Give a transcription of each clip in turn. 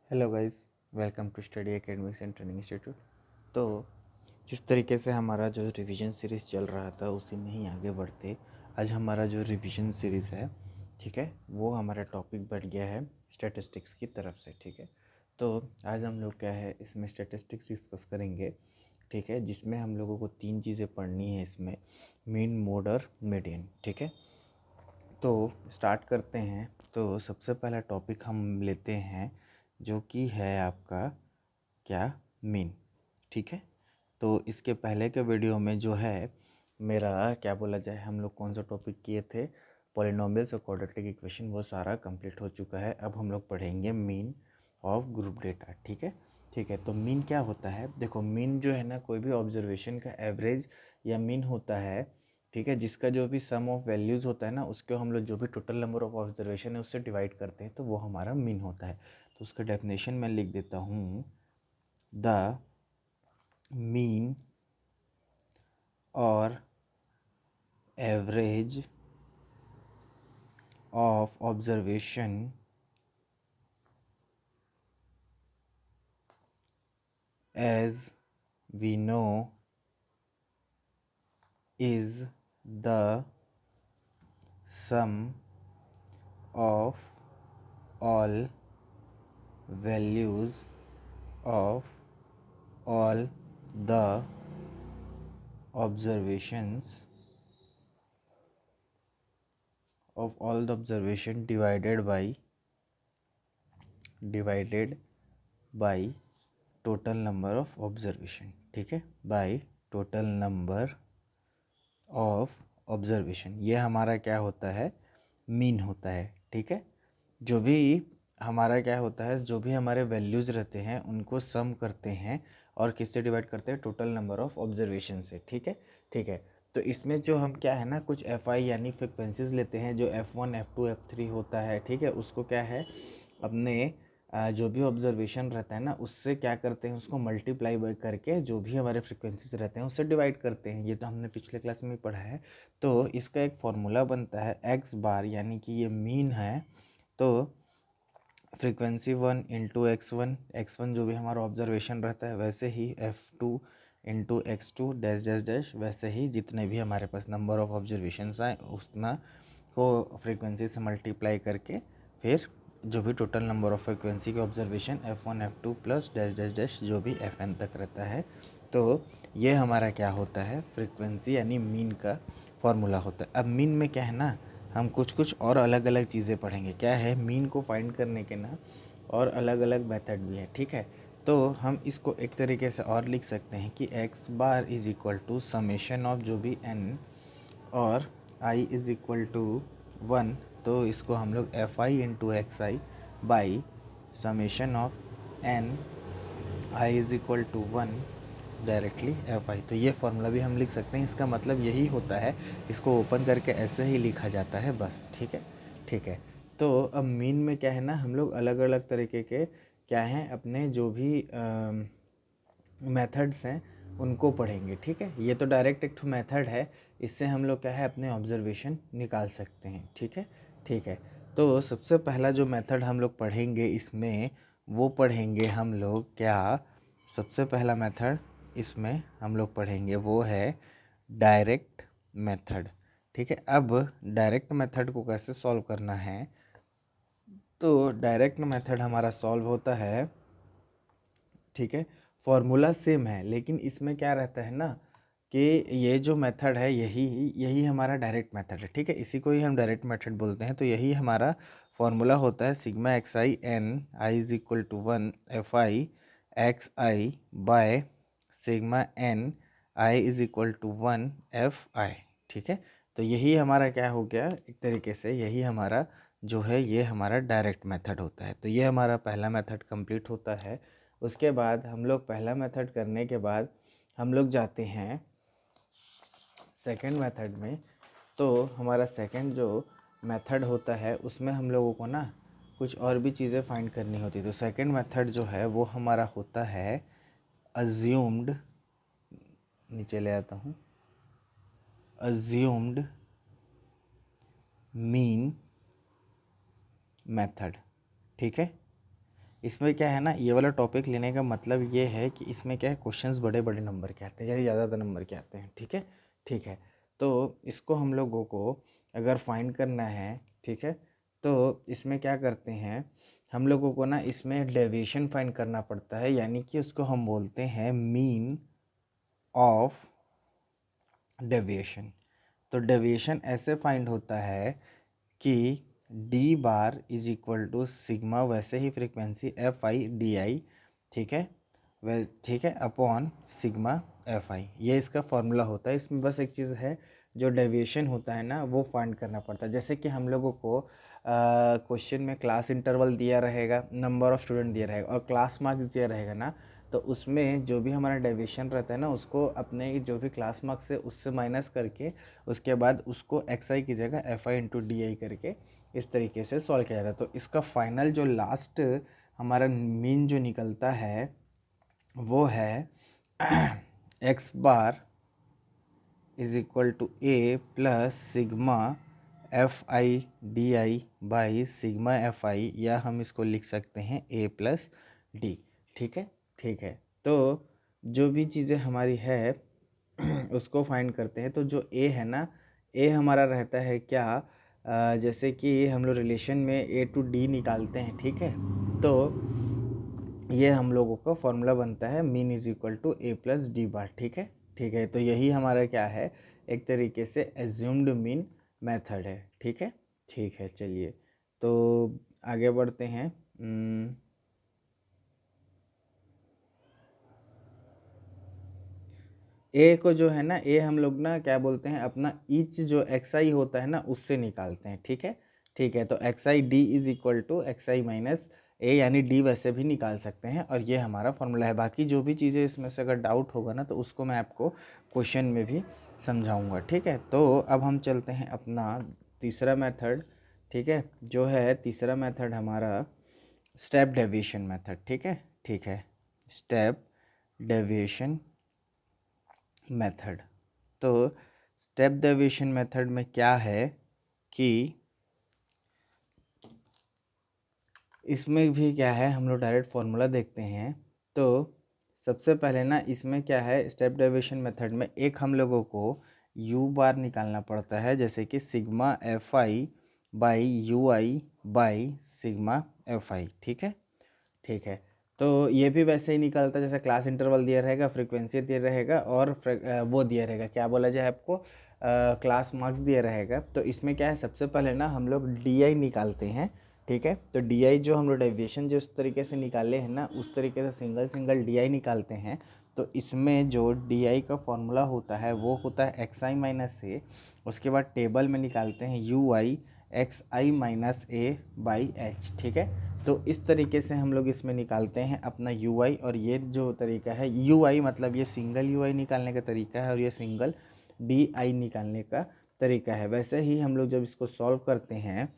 Hello guys, welcome to study academics and training institute. तो जिस तरीके से हमारा जो रिवीजन सीरीज़ चल रहा था उसी में ही आगे बढ़ते आज हमारा जो रिवीजन सीरीज़ है, ठीक है, वो हमारा टॉपिक बढ़ गया है स्टैटिस्टिक्स की तरफ से। ठीक है, तो आज हम लोग क्या है इसमें स्टैटिस्टिक्स डिस्कस करेंगे। ठीक है, जिसमें हम लोगों को 3 चीज़ें पढ़नी है इसमें, मीन, मोड और मीडियन। ठीक है, तो स्टार्ट करते हैं। तो सबसे पहला टॉपिक हम लेते हैं जो कि है आपका क्या, मीन। ठीक है, तो इसके पहले के वीडियो में जो है मेरा क्या बोला जाए, हम लोग कौन सा टॉपिक किए थे, पॉलिनोमियल्स और क्वाड्रेटिक इक्वेशन, वो सारा कंप्लीट हो चुका है। अब हम लोग पढ़ेंगे मीन ऑफ ग्रुप डेटा। ठीक है, ठीक है, तो मीन क्या होता है, देखो मीन जो है ना, कोई भी ऑब्जर्वेशन का एवरेज या मीन होता है। ठीक है, जिसका जो भी सम ऑफ वैल्यूज़ होता है ना, उसको हम लोग जो भी टोटल नंबर ऑफ ऑब्जर्वेशन है उससे डिवाइड करते हैं, तो वो हमारा मीन होता है। तो उसका डेफिनेशन मैं लिख देता हूँ, द मीन और average of observation as we know is the sum of all values of all the observations divided by total number of observation. ठीक है, by total number of observation, ये हमारा क्या होता है, मीन होता है। ठीक है, जो भी हमारा क्या होता है, जो भी हमारे वैल्यूज़ रहते हैं उनको सम करते हैं और किससे डिवाइड करते हैं, टोटल नंबर ऑफ ऑब्जर्वेशन से। ठीक है, ठीक है, तो इसमें जो हम क्या है ना, कुछ एफ आई यानी फ्रिक्वेंसीज लेते हैं, जो F1 F2 F3 होता है। ठीक है, उसको क्या है अपने जो भी ऑब्जर्वेशन रहता है ना, उससे क्या करते हैं, उसको मल्टीप्लाई बाय करके जो भी हमारे फ्रिक्वेंसीज रहते हैं उससे डिवाइड करते हैं। ये तो हमने पिछले क्लास में ही पढ़ा है। तो इसका एक फॉर्मूला बनता है एक्स बार, यानी कि ये मीन है। तो फ्रीक्वेंसी 1 इंटू एक्स वन जो भी हमारा ऑब्जर्वेशन रहता है, वैसे ही F2 into X2 dash dash dash, वैसे ही जितने भी हमारे पास नंबर ऑफ ऑब्जर्वेशंस आए उतना को फ्रीक्वेंसी से मल्टीप्लाई करके फिर जो भी टोटल नंबर ऑफ फ्रीक्वेंसी के observation F1 F2 plus dash dash dash जो भी Fn तक रहता है, तो ये हमारा क्या होता है, फ्रीक्वेंसी यानी मीन का फॉर्मूला होता है। अब मीन में क्या है ना, हम कुछ कुछ और अलग अलग चीज़ें पढ़ेंगे। क्या है, मीन को फाइंड करने के ना और अलग अलग मेथड भी है। ठीक है, तो हम इसको एक तरीके से और लिख सकते हैं कि x bar is equal to summation of जो भी एन और आई इज इक्वल टू 1, तो इसको हम लोग f i into x i by summation of n i is equal to 1 directly f i. तो ये फॉर्मूला भी हम लिख सकते हैं। इसका मतलब यही होता है, इसको ओपन करके ऐसे ही लिखा जाता है बस। ठीक है, ठीक है, तो अब मीन में क्या है ना, हम लोग अलग अलग तरीके के क्या हैं अपने जो भी मेथड्स हैं उनको पढ़ेंगे। ठीक है, ये तो डायरेक्ट एक ठो मेथड है, इससे हम लोग क्या है अपने ऑब्जर्वेशन निकाल सकते हैं। ठीक है, ठीक है, तो सबसे पहला जो मेथड हम लोग पढ़ेंगे इसमें, वो पढ़ेंगे हम लोग क्या, सबसे पहला मेथड इसमें हम लोग पढ़ेंगे वो है डायरेक्ट मेथड। ठीक है, अब डायरेक्ट मेथड को कैसे सॉल्व करना है, तो डायरेक्ट मेथड हमारा सॉल्व होता है। ठीक है, फॉर्मूला सेम है, लेकिन इसमें क्या रहता है ना कि ये जो मेथड है यही यही हमारा डायरेक्ट मेथड है। ठीक है, इसी को ही हम डायरेक्ट मेथड बोलते हैं। तो यही हमारा फॉर्मूला होता है, sigma x i n i is equal to 1 f i x i by sigma n i is equal to 1 f i. ठीक है, तो यही हमारा क्या हो गया, एक तरीके से यही हमारा जो है ये हमारा डायरेक्ट मेथड होता है। तो ये हमारा पहला मेथड कंप्लीट होता है। उसके बाद हम लोग पहला मेथड करने के बाद हम लोग जाते हैं सेकंड मेथड में। तो हमारा सेकंड जो मेथड होता है उसमें हम लोगों को ना कुछ और भी चीज़ें फाइंड करनी होती है। तो सेकंड मेथड जो है वो हमारा होता है अज्यूम्ड, नीचे ले आता हूँ, अज्यूम्ड मीन मेथड। ठीक है, इसमें क्या है ना, ये वाला टॉपिक लेने का मतलब ये है कि इसमें क्या है, क्वेश्चंस बड़े बड़े नंबर के आते हैं, यानी ज़्यादा नंबर के आते हैं। ठीक है, ठीक है। तो इसको हम लोगों को अगर फाइंड करना है, ठीक है, तो इसमें क्या करते हैं हम लोगों को ना, इसमें डेविएशन फाइंड करना पड़ता है, यानी कि उसको हम बोलते हैं मीन ऑफ डेविएशन। तो डेविएशन ऐसे फाइंड होता है कि D bar is equal to sigma, वैसे ही frequency F I D I, ठीक है, ठीक है, अपॉन सिग्मा एफ आई, ये इसका फॉर्मूला होता है। इसमें बस एक चीज़ है, जो डेविएशन होता है ना वो फाइंड करना पड़ता है। जैसे कि हम लोगों को क्वेश्चन में क्लास इंटरवल दिया रहेगा, नंबर ऑफ स्टूडेंट दिया रहेगा और क्लास मार्क्स दिया रहेगा ना, तो उसमें जो भी हमारा डेविएशन रहता है ना, उसको अपने जो भी क्लास मार्क्स है उससे माइनस करके उसके बाद उसको एक्स आई की जगह F i into D I करके इस तरीके से सॉल्व किया जाता है। तो इसका फाइनल जो लास्ट हमारा मीन जो निकलता है वो है x bar is equal to a plus sigma f I D i by sigma f i, या हम इसको लिख सकते हैं ए प्लस डी। ठीक है, ठीक है। तो जो भी चीज़ें हमारी है उसको फाइंड करते हैं। तो जो ए है ना, ए हमारा रहता है क्या, जैसे कि हम लोग रिलेशन में ए टू डी निकालते हैं, ठीक है, तो ये हम लोगों का फॉर्मूला बनता है mean is equal to a plus d bar. ठीक है, ठीक है। तो यही हमारा क्या है, एक तरीके से एज्यूम्ड मीन मेथड है। ठीक है, ठीक है। चलिए तो आगे बढ़ते हैं। ए को जो है ना, ए हम लोग ना क्या बोलते हैं, अपना ईच जो एक्स आई होता है ना उससे निकालते हैं। ठीक है, ठीक है। तो X I D is equal to X I minus A, यानी डी वैसे भी निकाल सकते हैं और ये हमारा फॉर्मूला है। बाकी जो भी चीज़ें इसमें से अगर डाउट होगा ना तो उसको मैं आपको क्वेश्चन में भी समझाऊंगा। ठीक है, तो अब हम चलते हैं अपना तीसरा मेथड। ठीक है, जो है तीसरा मेथड हमारा स्टेप डेविएशन मेथड। ठीक है, ठीक है, स्टेप डेविएशन मेथड। तो स्टेप डेविएशन मेथड में क्या है कि इसमें भी क्या है, हम लोग डायरेक्ट फॉर्मूला देखते हैं। तो सबसे पहले ना इसमें क्या है, स्टेप डेविएशन मेथड में एक हम लोगों को u बार निकालना पड़ता है, जैसे कि sigma f I by you i by sigma f i. ठीक है, ठीक है। तो ये भी वैसे ही निकलता है जैसे क्लास इंटरवल दिया रहेगा, फ्रीक्वेंसी दिया रहेगा और वो दिया रहेगा, क्या बोला जाए आपको, क्लास मार्क्स दिया रहेगा। तो इसमें क्या है, सबसे पहले ना हम लोग डी आई निकालते हैं। ठीक है, तो डी आई जो हम लोग डेविएशन जिस तरीके से निकाले हैं ना, उस तरीके से सिंगल सिंगल डी आई निकालते हैं। तो इसमें जो डी आई का फॉर्मूला होता है वो होता है एक्स आई माइनस ए, उसके बाद टेबल में निकालते हैं you I x I minus A by H. ठीक है, तो इस तरीके से हम लोग इसमें निकालते हैं अपना यू आई। और ये जो तरीका है यू आई मतलब ये सिंगल यू आई निकालने का तरीका है और ये सिंगल डी आई निकालने का तरीका है। वैसे ही हम लोग जब इसको सॉल्व करते हैं,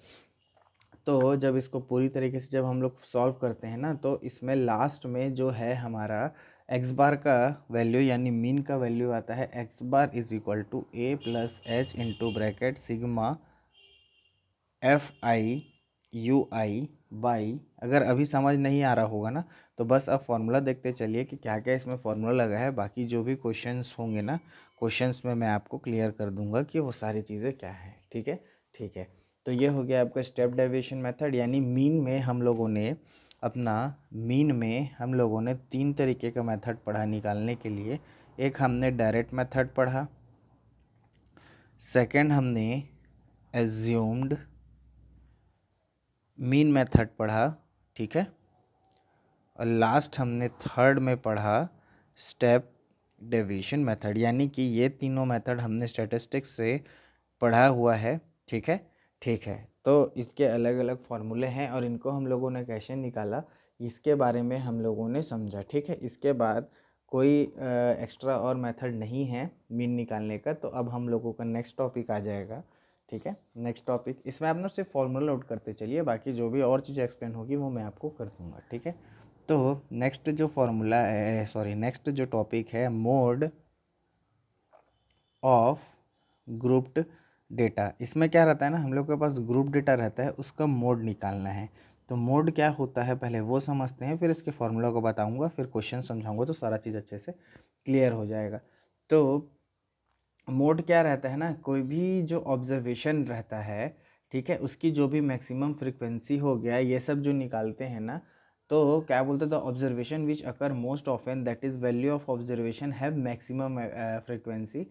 तो जब इसको पूरी तरीके से जब हम लोग सॉल्व करते हैं ना, तो इसमें लास्ट में जो है हमारा एक्स बार का वैल्यू यानी मीन का वैल्यू आता है x bar is equal to a plus h into bracket sigma f i u i by, अगर अभी समझ नहीं आ रहा होगा ना तो बस आप फॉर्मूला देखते चलिए कि क्या क्या इसमें फॉर्मूला लगा है। बाकी जो भी क्वेश्चंस होंगे ना, क्वेश्चंस में मैं आपको क्लियर कर दूंगा कि वो सारी चीज़ें क्या हैं। ठीक है, ठीक है। तो ये हो गया आपका स्टेप डेविएशन मेथड, यानी मीन में हम लोगों ने हम लोगों ने तीन तरीके का मेथड पढ़ा निकालने के लिए। एक हमने डायरेक्ट मेथड पढ़ा, सेकेंड हमने एज्यूम्ड मीन मेथड पढ़ा, ठीक है, और लास्ट हमने थर्ड में पढ़ा स्टेप डेविएशन मेथड, यानी कि ये तीनों मेथड हमने स्टैटिस्टिक्स से पढ़ा हुआ है। ठीक है, ठीक है। तो इसके अलग अलग फार्मूले हैं और इनको हम लोगों ने कैसे निकाला इसके बारे में हम लोगों ने समझा। ठीक है, इसके बाद कोई एक्स्ट्रा और मेथड नहीं है मीन निकालने का। तो अब हम लोगों का नेक्स्ट टॉपिक आ जाएगा। ठीक है, नेक्स्ट टॉपिक, इसमें आप ना सिर्फ फॉर्मूला नोट करते चलिए, बाकी जो भी और चीज़ें एक्सप्लेन होगी वो मैं आपको कर दूंगा। ठीक है, तो नेक्स्ट जो फॉर्मूला है, सॉरी, नेक्स्ट जो टॉपिक है, मोड ऑफ ग्रुप्ड डेटा। इसमें क्या रहता है ना, हम लोग के पास ग्रुप डेटा रहता है, उसका मोड निकालना है। तो मोड क्या होता है पहले वो समझते हैं, फिर इसके फॉर्मूला को बताऊंगा, फिर क्वेश्चन समझाऊंगा, तो सारा चीज़ अच्छे से क्लियर हो जाएगा। तो मोड क्या रहता है ना, कोई भी जो ऑब्जर्वेशन रहता है, ठीक है, उसकी जो भी मैक्सिमम फ्रीक्वेंसी हो गया, ये सब जो निकालते हैं ना, तो क्या बोलते हैं, the observation which occur most often, that is value of observation have maximum frequency.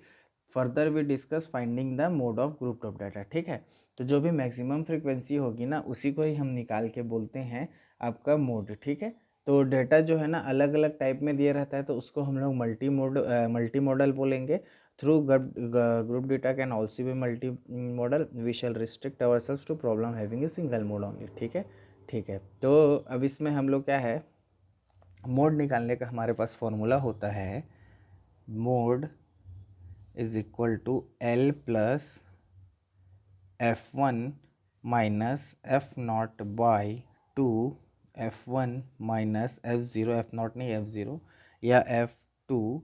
Further we discuss finding the mode of group of data. ठीक है, तो जो भी मैक्सिमम फ्रीक्वेंसी होगी ना, उसी को ही हम निकाल के बोलते हैं आपका मोड। ठीक है, तो डेटा जो है ना अलग अलग टाइप में दिया रहता है, तो उसको हम लोग मल्टी मॉडल बोलेंगे। Through group data can also be multi modal, we shall restrict ourselves to problem having a single mode only। ठीक है, ठीक है। तो अब इसमें हम लोग क्या है, मोड निकालने का हमारे पास फॉर्मूला होता है, mode is equal to L plus F1 minus F0 by 2 F1 minus F0, F0 नहीं F0, या F2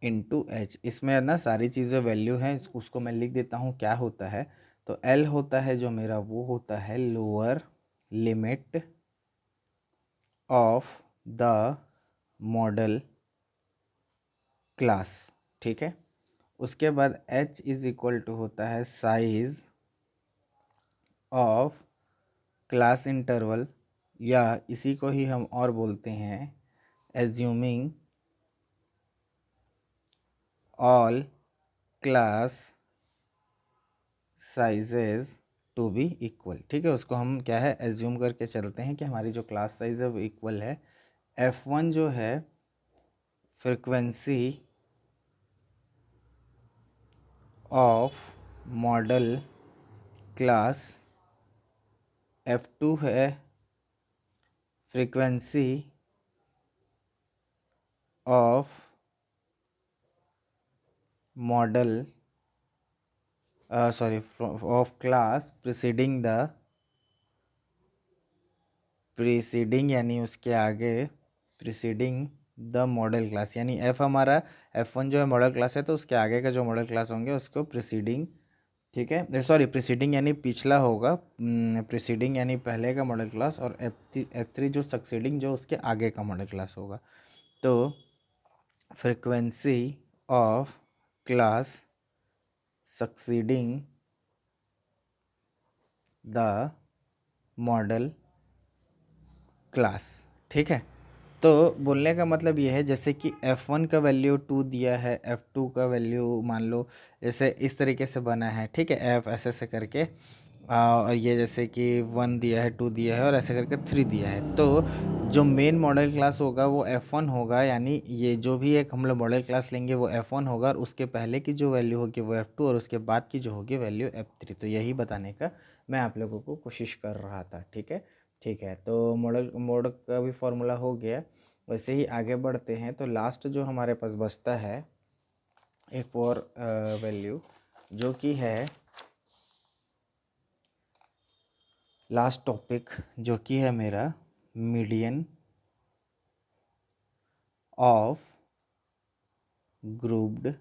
इंटू एच। इसमें ना सारी चीज़ें वैल्यू हैं, उसको मैं लिख देता हूँ क्या होता है। तो एल होता है जो मेरा, वो होता है lower limit of the model class. ठीक है, उसके बाद एच इज इक्वल टू होता है साइज ऑफ क्लास इंटरवल, या इसी को ही हम और बोलते हैं assuming all class sizes to be equal. ठीक है, उसको हम क्या है एज्यूम करके चलते हैं कि हमारी जो क्लास साइज है वो इक्वल है। F1 जो है frequency of model class, F2 है frequency of model of class preceding यानी उसके आगे प्रीसीडिंग द मॉडल क्लास, यानी एफ हमारा F1 जो है मॉडल क्लास है, तो उसके आगे का जो मॉडल क्लास होंगे उसको प्रीसीडिंग, ठीक है, सॉरी प्रीसीडिंग यानी पिछला होगा, प्रीसीडिंग यानी पहले का मॉडल क्लास, और F3 जो सक्सीडिंग जो उसके आगे का मॉडल क्लास होगा। तो frequency of class succeeding the model class. ठीक है, तो बोलने का मतलब ये है, जैसे कि F1 का वैल्यू 2 दिया है, F2 का वैल्यू मान लो जैसे इस तरीके से बना है, ठीक है, F ऐसे करके, और ये जैसे कि 1 दिया है, 2 दिया है, और ऐसे करके 3 दिया है। तो जो मेन मॉडल क्लास होगा वो F1 होगा, यानी ये जो भी एक हम लोग मॉडल क्लास लेंगे वो F1 होगा, और उसके पहले की जो वैल्यू होगी वो F2, और उसके बाद की जो होगी वैल्यू F3। तो यही बताने का मैं आप लोगों को कोशिश कर रहा था। ठीक है, ठीक है, तो मोड का भी फॉर्मूला हो गया। वैसे ही आगे बढ़ते हैं, तो लास्ट जो हमारे पास बचता है एक और वैल्यू, जो कि है लास्ट टॉपिक, जो कि है मेरा मीडियन ऑफ ग्रुप्ड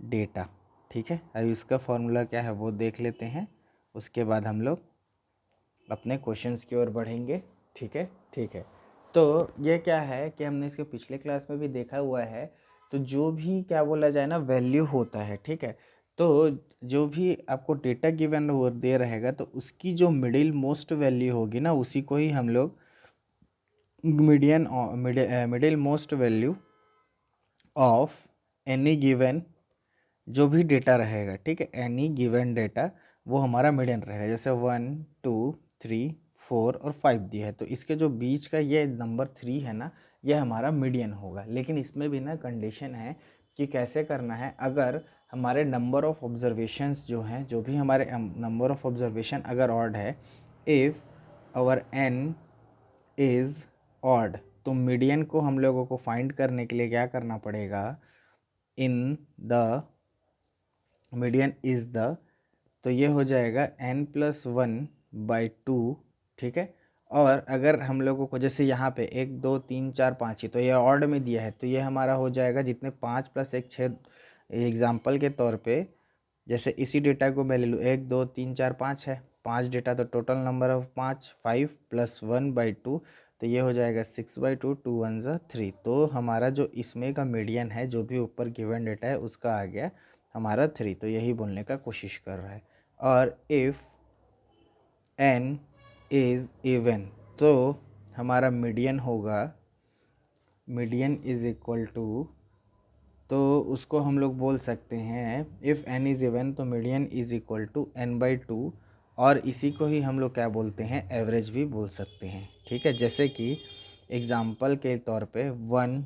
डेटा। ठीक है, अब इसका फॉर्मूला क्या है वो देख लेते हैं, उसके बाद हम लोग अपने क्वेश्चंस की ओर बढ़ेंगे। ठीक है, ठीक है, तो ये क्या है कि हमने इसके पिछले क्लास में भी देखा हुआ है। तो जो भी क्या बोला जाए ना वैल्यू होता है, ठीक है, तो जो भी आपको डेटा गिवन हो दे रहेगा, तो उसकी जो मिडिल मोस्ट वैल्यू होगी ना, उसी को ही हम लोग middle most value of any given जो भी डेटा रहेगा, ठीक है, एनी गिवन डेटा, वो हमारा मीडियन रहेगा। जैसे 1 2 3 4 और 5 दिया है, तो इसके जो बीच का ये नंबर 3 है ना, ये हमारा मीडियन होगा। लेकिन इसमें भी ना कंडीशन है कि कैसे करना है। अगर हमारे नंबर ऑफ ऑब्जर्वेशंस जो हैं, जो भी हमारे नंबर ऑफ ऑब्जर्वेशन अगर ऑड है, if our n is odd, तो मीडियन को हम लोगों को फाइंड करने के लिए क्या करना पड़ेगा, in the median is the, तो ये हो जाएगा n+1/2। ठीक है, और अगर हम लोगों को जैसे यहाँ पे 1 2 3 4 5 ही, तो ये ऑड में दिया है, तो ये हमारा हो जाएगा जितने 5 + 1 6। एग्जाम्पल के तौर पे जैसे इसी डेटा को मैं ले लूँ, 1 2 3 4 5 है, 5 डेटा, तो टोटल नंबर ऑफ 5 प्लस 1/2, तो ये हो जाएगा 6/2, 2 1 ज़ा 3। तो हमारा जो इसमें का मीडियन है, जो भी ऊपर गिवन डेटा है उसका आ गया हमारा 3। तो यही बोलने का कोशिश कर रहा है। और इफ़ n इज़ इवन, तो हमारा मीडियन होगा, मीडियन इज़ इक्वल टू, तो उसको हम लोग बोल सकते हैं इफ़ n इज़ इवन, तो median is equal to n/2, और इसी को ही हम लोग क्या बोलते हैं, एवरेज भी बोल सकते हैं। ठीक है, जैसे कि एग्ज़ाम्पल के तौर पे 1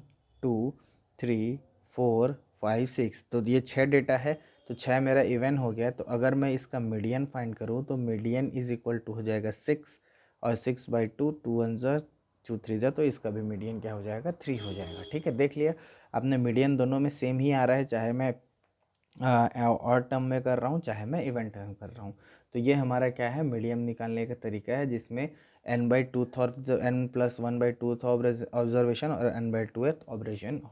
2 3 4 5 6, तो ये 6 डेटा है, तो 6 मेरा इवन हो गया। तो अगर मैं इसका मीडियन फाइंड करूँ तो मीडियन इज़ इक्वल टू हो जाएगा 6, और 6/2, 2 1 ज़ा 2 3 ज़ा, तो इसका भी मीडियन क्या हो जाएगा, 3 हो जाएगा। ठीक है, देख लिया आपने, मीडियन दोनों में सेम ही आ रहा है, चाहे मैं और टर्म में कर रहा हूँ, चाहे मैं इवन टर्म कर रहा हूँ। तो ये हमारा क्या है, मीडियम निकालने का तरीका है, जिसमें n/2 ऑब्जर्वेशन और n/2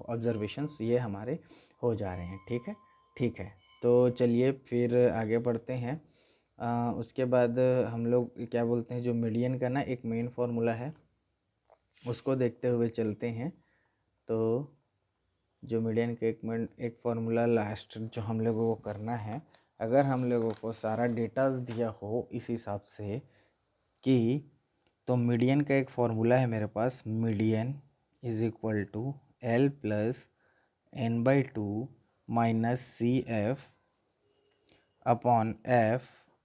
ऑब्जर्वेशन ये हमारे हो जा रहे हैं। ठीक है, ठीक है। तो चलिए फिर आगे बढ़ते हैं। उसके बाद हम लोग क्या बोलते हैं, जो मीडियन का ना एक मेन फार्मूला है, उसको देखते हुए चलते हैं। तो जो मीडियन का एक फार्मूला लास्ट जो हम लोगों को करना है, अगर हम लोगों को सारा डेटाज दिया हो इस हिसाब से कि, तो मीडियन का एक फार्मूला है मेरे पास, median is equal to L plus n/2 minus CF upon F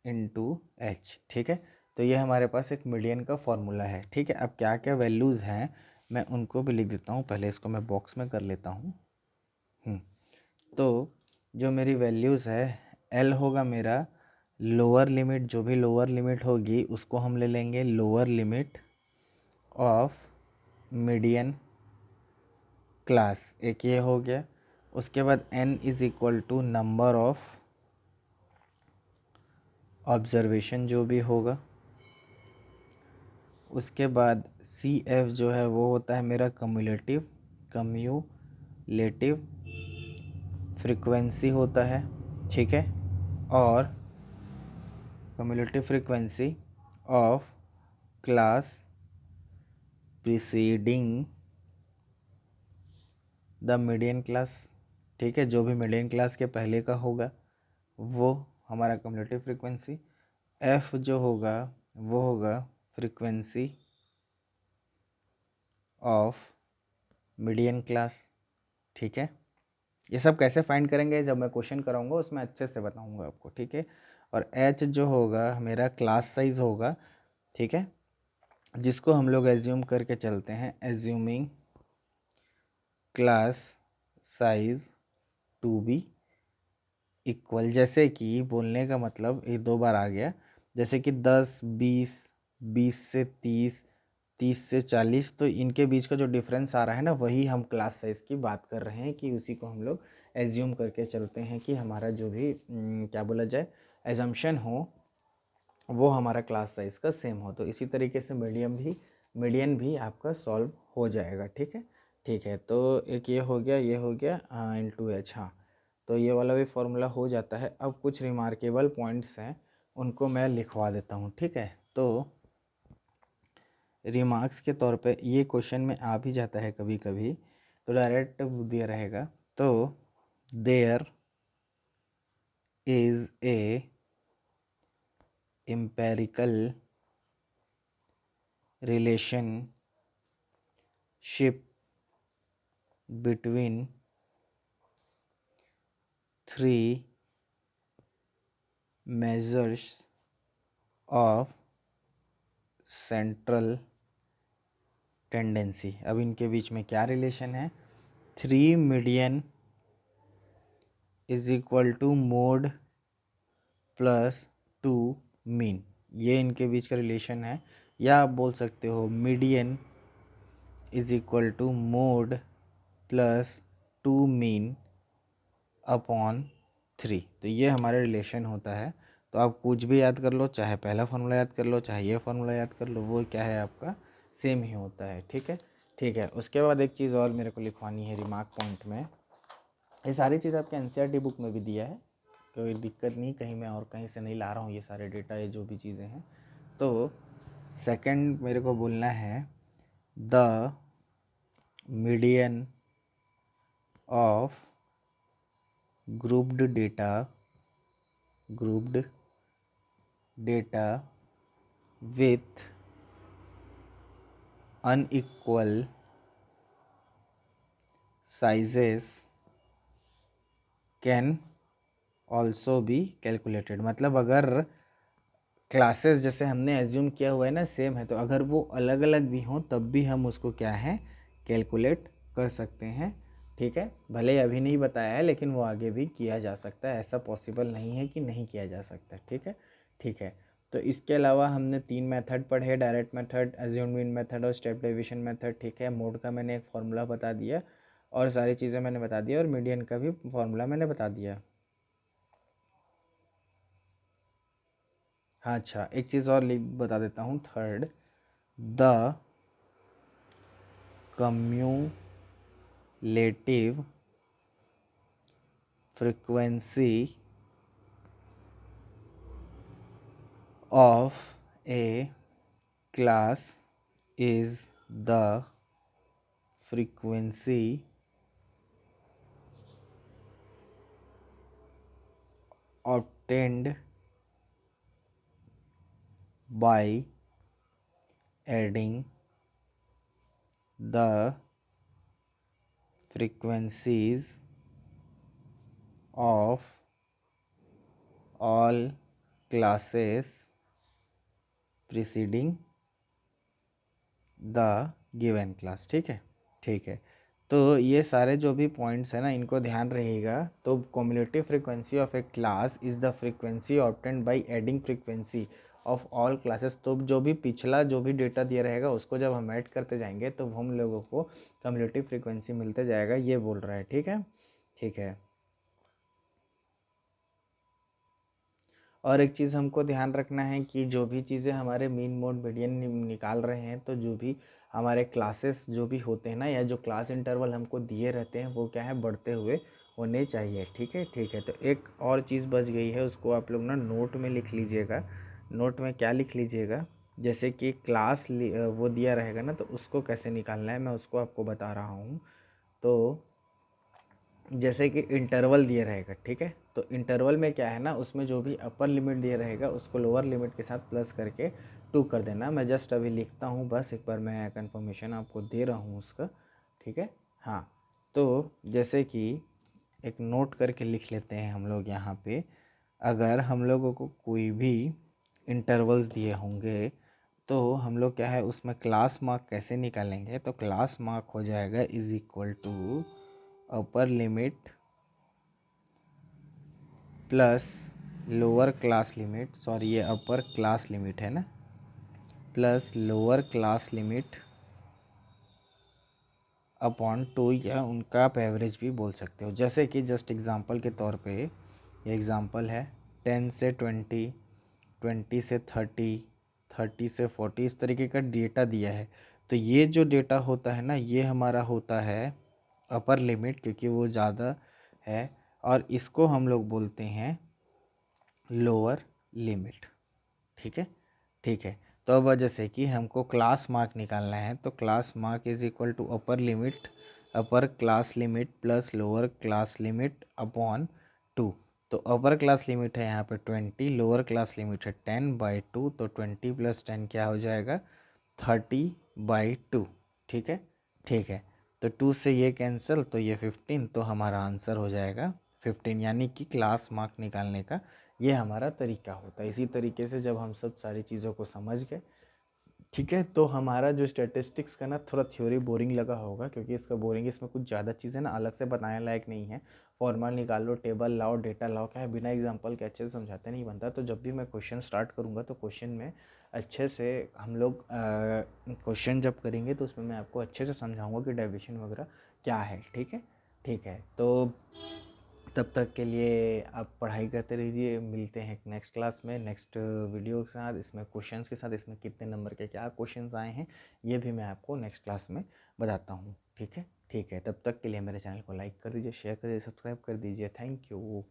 into H। ठीक है, तो ये हमारे पास एक मीडियन का फार्मूला है। ठीक है, अब क्या क्या वैल्यूज़ हैं मैं उनको भी लिख देता हूँ, पहले इसको मैं बॉक्स में कर लेता हूँ। तो जो मेरी वैल्यूज़ है, L होगा मेरा लोअर लिमिट, जो भी लोअर लिमिट होगी उसको हम ले लेंगे lower limit of median class, एक ये हो गया। उसके बाद n is equal to number of observation जो भी होगा। उसके बाद CF जो है वो होता है मेरा कम्युलेटिव फ्रीक्वेंसी होता है। ठीक है, और cumulative frequency of class preceding the median class. ठीक है, जो भी मीडियन क्लास के पहले का होगा वो हमारा कम्युलेटिव फ्रीक्वेंसी। F जो होगा वो होगा फ्रीक्वेंसी ऑफ मीडियन क्लास। ठीक है, ये सब कैसे फाइंड करेंगे जब मैं क्वेश्चन कराऊंगा उसमें अच्छे से बताऊंगा आपको। ठीक है, और H जो होगा मेरा क्लास साइज होगा। ठीक है, जिसको हम लोग एज्यूम करके चलते हैं, assuming class size to be equal, जैसे कि बोलने का मतलब ये 2 बार आ गया, जैसे कि 10 20 20 से 30 30 से 40, तो इनके बीच का जो डिफरेंस आ रहा है ना, वही हम क्लास साइज़ की बात कर रहे हैं, कि उसी को हम लोग एज्यूम करके चलते हैं कि हमारा जो भी क्या बोला जाए एजम्पशन हो वो हमारा क्लास साइज़ का सेम हो। तो इसी तरीके से मीडियन भी आपका सॉल्व हो जाएगा। ठीक है, ठीक है। तो एक ये हो गया इनटू H। हाँ, तो ये वाला भी फॉर्मूला हो जाता है। अब कुछ रिमार्केबल पॉइंट्स हैं उनको मैं लिखवा देता हूँ। ठीक है, तो रिमार्क्स के तौर पे ये क्वेश्चन में आ भी जाता है कभी कभी, तो डायरेक्ट दिया रहेगा। तो there is a empirical relationship between 3 measures of central tendency. अब इनके बीच में क्या रिलेशन है, 3 median is equal to mode plus 2 mean, ये इनके बीच का रिलेशन है। या आप बोल सकते हो median is equal to mode plus 2 mean upon 3, तो ये हमारा रिलेशन होता है। तो आप कुछ भी याद कर लो, चाहे पहला फार्मूला याद कर लो, चाहे ये फार्मूला याद कर लो, वो क्या है आपका सेम ही होता है। ठीक है, ठीक है। उसके बाद एक चीज़ और मेरे को लिखवानी है रिमार्क पॉइंट में, ये सारी चीज़ आपके NCERT बुक में भी दिया है, कोई दिक्कत नहीं, कहीं मैं और कहीं से नहीं ला रहा हूँ ये सारे डेटा, ये जो भी चीज़ें हैं। तो सेकंड मेरे को बोलना है the median of grouped data with unequal sizes can also be calculated। मतलब अगर क्लासेस जैसे हमने एज्यूम किया हुआ है ना सेम है, तो अगर वो अलग अलग भी हों तब भी हम उसको क्या है कैलकुलेट कर सकते हैं। ठीक है, भले ही अभी नहीं बताया है लेकिन वो आगे भी किया जा सकता है, ऐसा पॉसिबल नहीं है कि नहीं किया जा सकता। ठीक है, ठीक है। तो इसके अलावा हमने 3 मेथड पढ़े, direct method, assumed mean method और स्टेप डेविएशन मेथड। ठीक है, मोड का मैंने एक फार्मूला बता दिया और सारी चीज़ें मैंने बता दिया, और मीडियन का भी फार्मूला मैंने बता दिया। हाँ अच्छा, एक चीज़ और बता देता हूँ, third, the cumulative frequency of a class is the frequency obtained by adding the frequencies of all classes preceding the given class। ठीक है, ठीक है। तो ये सारे जो भी पॉइंट्स हैं ना, इनको ध्यान रहेगा। तो cumulative frequency of A class is the frequency obtained by adding frequency of all classes. तो जो भी पिछला जो भी डेटा दिया रहेगा उसको जब हम ऐड करते जाएंगे तो हम लोगों को कम्युलेटिव फ्रीक्वेंसी मिलते जाएगा, ये बोल रहा है। ठीक है, ठीक है। और एक चीज़ हमको ध्यान रखना है कि जो भी चीज़ें हमारे मीन मोड मीडियन निकाल रहे हैं, तो जो भी हमारे क्लासेस जो भी होते हैं ना, या जो क्लास इंटरवल हमको दिए रहते हैं, वो क्या है बढ़ते हुए होने चाहिए। ठीक है, ठीक है। तो एक और चीज़ बच गई है, उसको आप लोग ना नोट में लिख लीजिएगा। नोट में क्या लिख लीजिएगा, जैसे कि क्लास वो दिया रहेगा ना, तो उसको कैसे निकालना है मैं उसको आपको बता रहा हूँ। तो जैसे कि इंटरवल दिया रहेगा, ठीक है, तो इंटरवल में क्या है ना, उसमें जो भी अपर लिमिट दिया रहेगा उसको लोअर लिमिट के साथ प्लस करके 2 कर देना। मैं जस्ट अभी लिखता हूँ, बस एक बार मैं कंफर्मेशन आपको दे रहा हूँ उसका। ठीक है, हाँ। तो जैसे कि एक नोट करके लिख लेते हैं हम लोग यहाँ पे, अगर हम लोगों को कोई भी इंटरवल्स दिए होंगे तो हम लोग क्या है उसमें क्लास मार्क कैसे निकालेंगे। तो क्लास मार्क हो जाएगा is equal to upper limit plus lower class limit, sorry ये अपर क्लास लिमिट है ना, plus lower class limit upon 2, या उनका आप एवरेज भी बोल सकते हो। जैसे कि जस्ट एग्जांपल के तौर पे ये एग्जांपल है 10 से 20, 20 से 30, 30 से 40, इस तरीके का डेटा दिया है। तो ये जो डेटा होता है ना, ये हमारा होता है अपर लिमिट, क्योंकि वो ज़्यादा है, और इसको हम लोग बोलते हैं लोअर लिमिट। ठीक है, ठीक है। तो अब जैसे कि हमको क्लास मार्क निकालना है, तो class mark is equal to upper limit, upper class limit plus lower class limit upon 2। तो अपर क्लास लिमिट है यहाँ पे 20, लोअर क्लास लिमिट है 10/2, तो 20 प्लस 10 क्या हो जाएगा 30/2। ठीक है, ठीक है। तो 2 से ये कैंसिल, तो ये 15, तो हमारा आंसर हो जाएगा 15। यानी कि क्लास मार्क निकालने का ये हमारा तरीका होता है। इसी तरीके से जब हम सब सारी चीज़ों को समझ गए, ठीक है, तो हमारा जो स्टैटिस्टिक्स का ना थोड़ा थ्योरी बोरिंग लगा होगा, क्योंकि इसका बोरिंग, इसमें कुछ ज़्यादा चीज़ें ना अलग से बताने लायक नहीं है। फॉर्मूला निकाल लो, टेबल लाओ, डेटा लाओ, क्या है बिना एग्जांपल के अच्छे से समझाते नहीं बनता। तो जब भी मैं क्वेश्चन स्टार्ट करूँगा तो क्वेश्चन में अच्छे से हम लोग क्वेश्चन जब करेंगे तो उसमें मैं आपको अच्छे से समझाऊँगा कि डेविएशन वगैरह क्या है। ठीक है, ठीक है। तो तब तक के लिए आप पढ़ाई करते रहिए, मिलते हैं नेक्स्ट क्लास में नेक्स्ट वीडियो के साथ, इसमें क्वेश्चंस के साथ, इसमें कितने नंबर के क्या क्वेश्चंस आए हैं ये भी मैं आपको नेक्स्ट क्लास में बताता हूँ। ठीक है, ठीक है। तब तक के लिए मेरे चैनल को लाइक कर दीजिए, शेयर कर दीजिए, सब्सक्राइब कर दीजिए। Thank you.